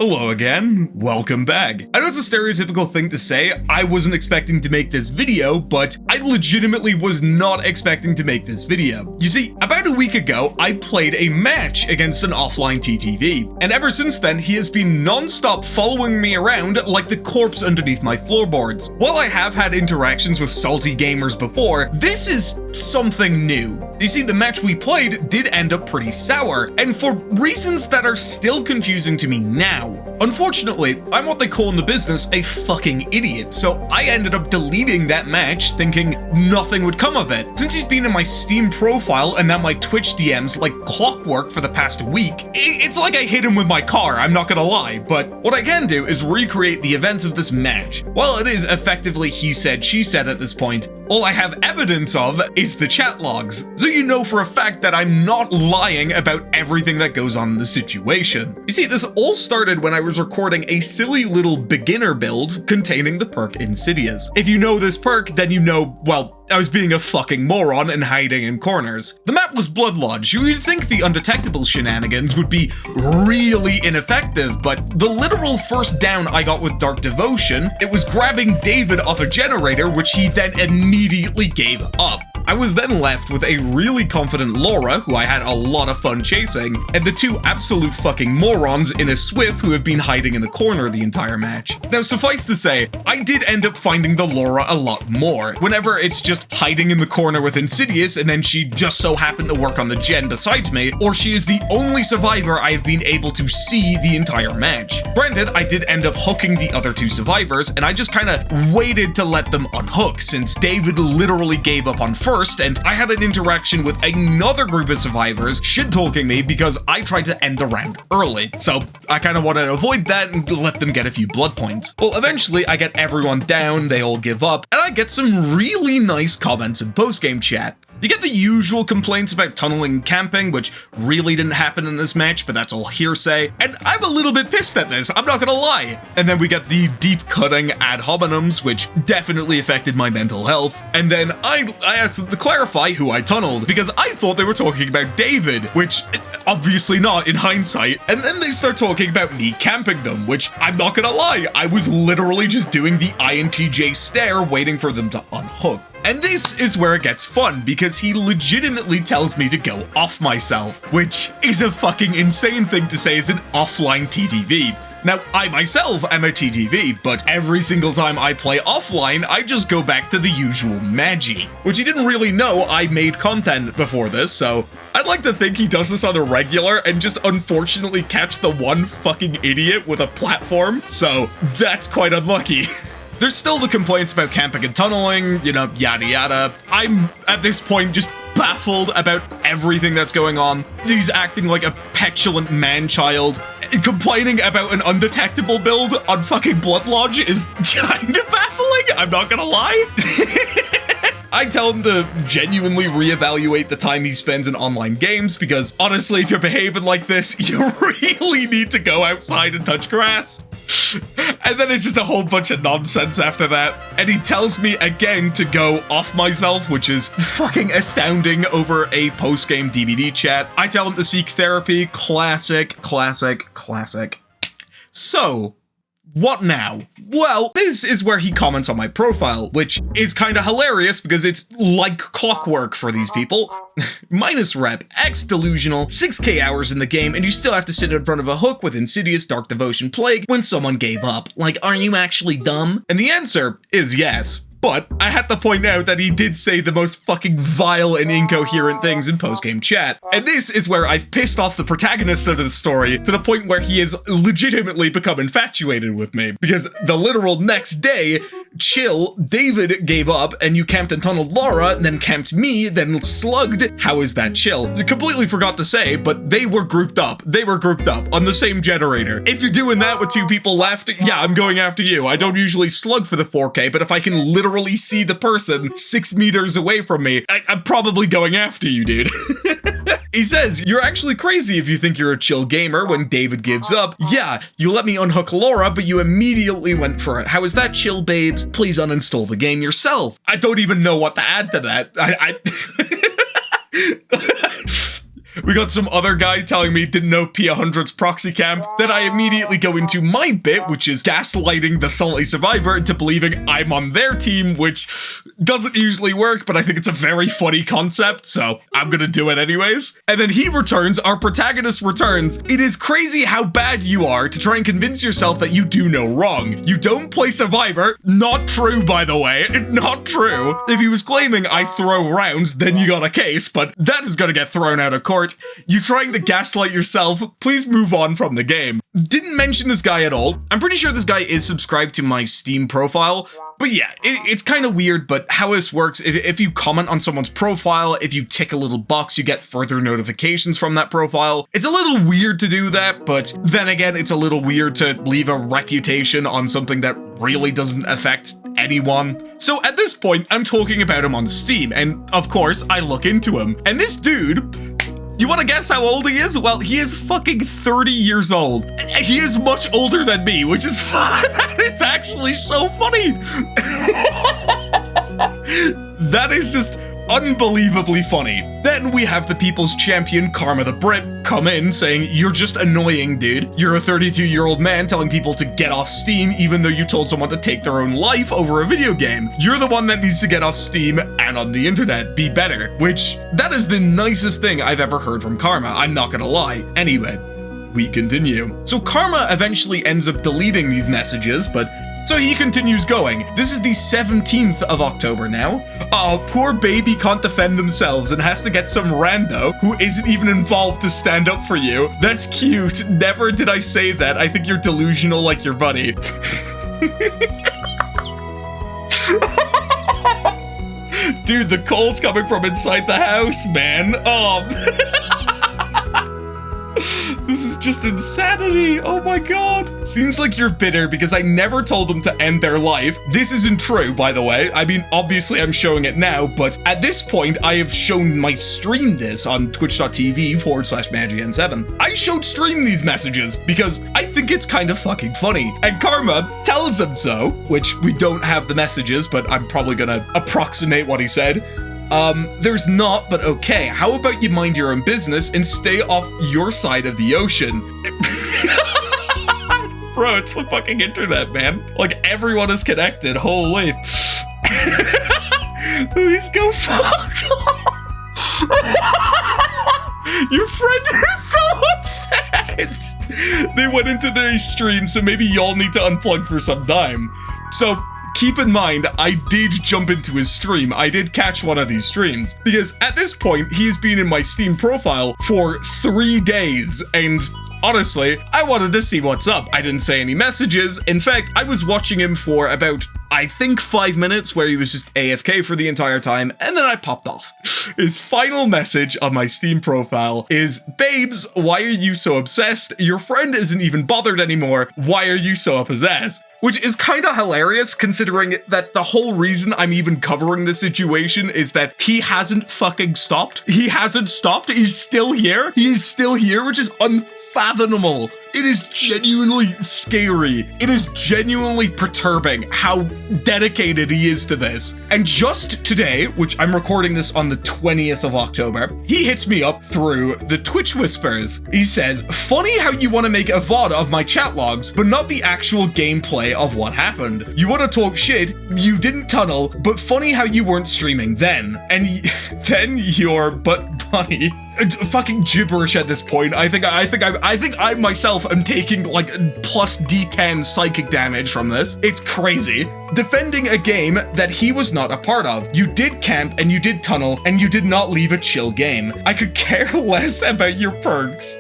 Hello again, welcome back. I know it's a stereotypical thing to say, I wasn't expecting to make this video, but I legitimately was not expecting to make this video. You see, about a week ago, I played a match against an offline TTV, and ever since then, he has been non-stop following me around like the corpse underneath my floorboards. While I have had interactions with salty gamers before, this is something new. You see, the match we played did end up pretty sour, and for reasons that are still confusing to me now. Unfortunately, I'm what they call in the business a fucking idiot, so I ended up deleting that match thinking nothing would come of it. Since he's been in my Steam profile and now my Twitch DMs like clockwork for the past week, it's like I hit him with my car, I'm not gonna lie, but what I can do is recreate the events of this match. While it is effectively he said, she said at this point, all I have evidence of is the chat logs, so you know for a fact that I'm not lying about everything that goes on in the situation. You see, this all started when I was recording a silly little beginner build containing the perk Insidious. If you know this perk, then you know, well, I was being a fucking moron and hiding in corners. The map was Blood Lodge. You would think the undetectable shenanigans would be really ineffective, but the literal first down I got with Dark Devotion, it was grabbing David off a generator, which he then immediately gave up. I was then left with a really confident Laura, who I had a lot of fun chasing, and the two absolute fucking morons in a Swift who have been hiding in the corner the entire match. Now, suffice to say, I did end up finding the Laura a lot more. Whenever it's just hiding in the corner with Insidious, and then she just so happened to work on the gen beside me, or she is the only survivor I have been able to see the entire match. Granted, I did end up hooking the other two survivors, and I just kinda waited to let them unhook, since David literally gave up on first, and I had an interaction with another group of survivors shit-talking me because I tried to end the round early. So I kind of wanted to avoid that and let them get a few blood points. Well, eventually I get everyone down, they all give up, and I get some really nice comments in post-game chat. You get the usual complaints about tunneling and camping, which really didn't happen in this match, but that's all hearsay, and I'm a little bit pissed at this, I'm not gonna lie. And then we get the deep cutting ad hominems, which definitely affected my mental health, and then I asked them to clarify who I tunneled, because I thought they were talking about David, which obviously not in hindsight, and then they start talking about me camping them, which I'm not gonna lie, I was literally just doing the INTJ stare waiting for them to unhook. And this is where it gets fun, because he legitimately tells me to go off myself, which is a fucking insane thing to say as an offline TTV. Now, I myself am a TTV, but every single time I play offline, I just go back to the usual magi, which he didn't really know I made content before this, so I'd like to think he does this on a regular and just unfortunately catch the one fucking idiot with a platform, so that's quite unlucky. There's still the complaints about camping and tunneling, you know, yada yada. I'm, at this point, just baffled about everything that's going on. He's acting like a petulant man-child. Complaining about an undetectable build on fucking Blood Lodge is kind of baffling, I'm not gonna lie. I tell him to genuinely reevaluate the time he spends in online games, because honestly, if you're behaving like this, you really need to go outside and touch grass. And then it's just a whole bunch of nonsense after that. And he tells me again to go off myself, which is fucking astounding over a post-game DVD chat. I tell him to seek therapy. Classic, classic, classic. So, what now? Well, this is where he comments on my profile, which is kind of hilarious because it's like clockwork for these people. Minus rep, X delusional, 6k hours in the game, and you still have to sit in front of a hook with Insidious, Dark Devotion, Plague when someone gave up. Like, are you actually dumb? And the answer is yes. But I had to point out that he did say the most fucking vile and incoherent things in post-game chat. And this is where I've pissed off the protagonist of the story to the point where he has legitimately become infatuated with me. Because the literal next day, chill, David gave up and you camped and tunneled Laura, then camped me, then slugged. How is that chill? I completely forgot to say, but they were grouped up. They were grouped up on the same generator. If you're doing that with two people left, yeah, I'm going after you. I don't usually slug for the 4K, but if I can literally see the person 6 meters away from me, I'm probably going after you, dude. He says, you're actually crazy if you think you're a chill gamer when David gives up. Yeah, you let me unhook Laura, but you immediately went for it. How is that chill, babes? Please uninstall the game yourself. I don't even know what to add to that. We got some other guy telling me didn't know P100's proxy camp. Then I immediately go into my bit, which is gaslighting the salty survivor into believing I'm on their team, which doesn't usually work, but I think it's a very funny concept, so I'm gonna do it anyways. And then he returns, our protagonist returns. It is crazy how bad you are to try and convince yourself that you do no wrong. You don't play survivor. Not true, by the way. Not true. If he was claiming I throw rounds, then you got a case, but that is gonna get thrown out of court. You trying to gaslight yourself, please move on from the game. Didn't mention this guy at all. I'm pretty sure this guy is subscribed to my Steam profile. But yeah, it's kind of weird, but how this works, if you comment on someone's profile, if you tick a little box, you get further notifications from that profile. It's a little weird to do that, but then again, it's a little weird to leave a reputation on something that really doesn't affect anyone. So at this point, I'm talking about him on Steam, and of course, I look into him. And this dude... You want to guess how old he is? Well, he is fucking 30 years old. He is much older than me, which is that is actually so funny. That is just unbelievably funny. Then we have the people's champion, Karma the Brit, come in saying, you're just annoying, dude. You're a 32-year-old man telling people to get off Steam even though you told someone to take their own life over a video game. You're the one that needs to get off Steam and on the internet. Be better. Which, that is the nicest thing I've ever heard from Karma, I'm not gonna lie. Anyway, we continue. So Karma eventually ends up deleting these messages, but so he continues going. This is the 17th of October now. Oh, poor baby can't defend themselves and has to get some rando who isn't even involved to stand up for you. That's cute. Never did I say that. I think you're delusional like your buddy. Dude, the coal's coming from inside the house, man. Oh, this is just insanity. Oh my god. Seems like you're bitter because I never told them to end their life. This isn't true, by the way. I mean, obviously I'm showing it now, but at this point, I have shown my stream this on twitch.tv/MagicN7. I showed stream these messages because I think it's kind of fucking funny. And Karma tells him so, which we don't have the messages, but I'm probably gonna approximate what he said. There's not, but okay. How about you mind your own business and stay off your side of the ocean? Bro, it's the fucking internet, man. Like, everyone is connected. Holy. Please go fuck off. Your friend is so upset. They went into their stream, so maybe y'all need to unplug for some time. So, keep in mind, I did jump into his stream. I did catch one of these streams because at this point, he's been in my Steam profile for 3 days. And honestly, I wanted to see what's up. I didn't say any messages. In fact, I was watching him for about, I think 5 minutes where he was just AFK for the entire time. And then I popped off. His final message on my Steam profile is, babes, why are you so obsessed? Your friend isn't even bothered anymore. Why are you so possessed? Which is kind of hilarious considering that the whole reason I'm even covering this situation is that he hasn't fucking stopped. He hasn't stopped. He's still here. He is still here, which is unfathomable. It is genuinely scary. It is genuinely perturbing how dedicated he is to this. And just today, which I'm recording this on the 20th of October, he hits me up through the Twitch Whispers. He says, funny how you want to make a VOD of my chat logs, but not the actual gameplay of what happened. You want to talk shit, you didn't tunnel, but funny how you weren't streaming then. And then you're but funny. Fucking gibberish at this point. I think I myself am taking like plus D10 psychic damage from this. It's crazy. Defending a game that he was not a part of. You did camp and you did tunnel and you did not leave a chill game. I could care less about your perks.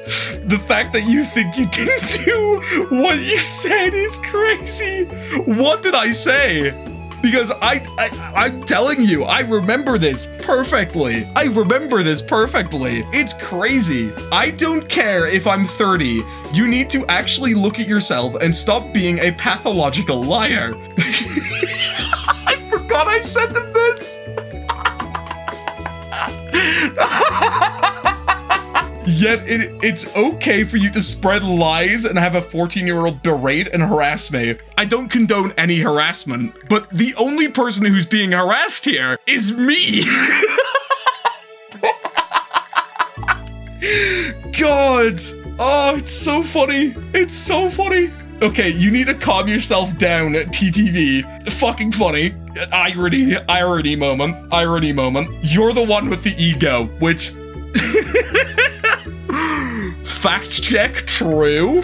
The fact that you think you didn't do what you said is crazy. What did I say? Because I'm telling you, I remember this perfectly. I remember this perfectly. It's crazy. I don't care if I'm 30. You need to actually look at yourself and stop being a pathological liar. I forgot I sent him this. Yet it's okay for you to spread lies and have a 14-year-old berate and harass me. I don't condone any harassment, but the only person who's being harassed here is me. god! Oh, it's so funny. It's so funny. Okay, you need to calm yourself down at TTV. Fucking funny. Irony moment. You're the one with the ego, which... Fact check true.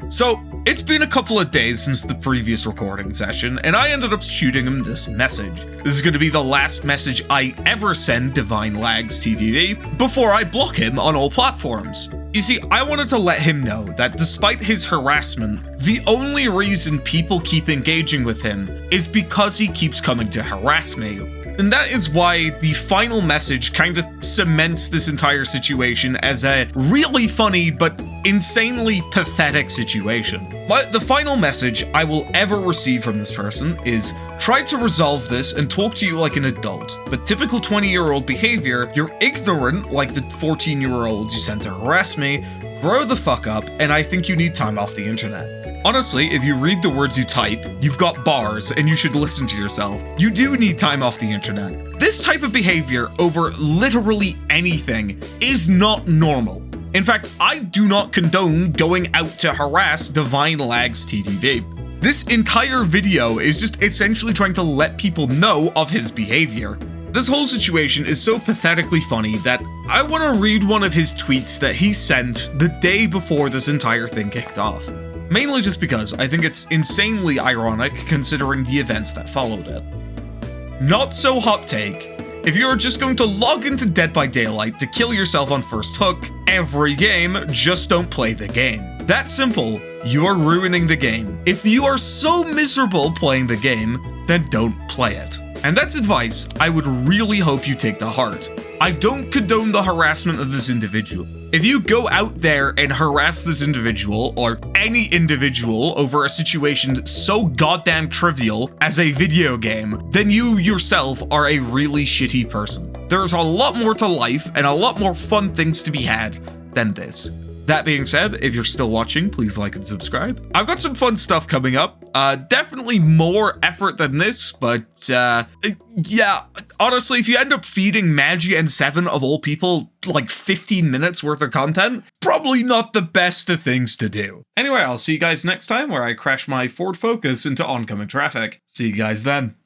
So, it's been a couple of days since the previous recording session, and I ended up shooting him this message. This is going to be the last message I ever send Divine Lags TTV before I block him on all platforms. You see, I wanted to let him know that despite his harassment, the only reason people keep engaging with him is because he keeps coming to harass me. And that is why the final message kind of cements this entire situation as a really funny but insanely pathetic situation. But the final message I will ever receive from this person is, try to resolve this and talk to you like an adult, but typical 20-year-old behavior, you're ignorant like the 14-year-old you sent to harass me, grow the fuck up, and I think you need time off the internet. Honestly, if you read the words you type, you've got bars and you should listen to yourself. You do need time off the internet. This type of behavior over literally anything is not normal. In fact, I do not condone going out to harass Divine Lags TTV. This entire video is just essentially trying to let people know of his behavior. This whole situation is so pathetically funny that I want to read one of his tweets that he sent the day before this entire thing kicked off. Mainly just because I think it's insanely ironic considering the events that followed it. Not so hot take. If you're just going to log into Dead by Daylight to kill yourself on first hook every game, just don't play the game. That simple. You're ruining the game. If you are so miserable playing the game, then don't play it. And that's advice I would really hope you take to heart. I don't condone the harassment of this individual. If you go out there and harass this individual, or any individual, over a situation so goddamn trivial as a video game, then you yourself are a really shitty person. There's a lot more to life and a lot more fun things to be had than this. That being said, if you're still watching, please like and subscribe. I've got some fun stuff coming up. Definitely more effort than this, but yeah, honestly, if you end up feeding Magi and 7 of all people like 15 minutes worth of content, probably not the best of things to do. Anyway, I'll see you guys next time where I crash my Ford Focus into oncoming traffic. See you guys then.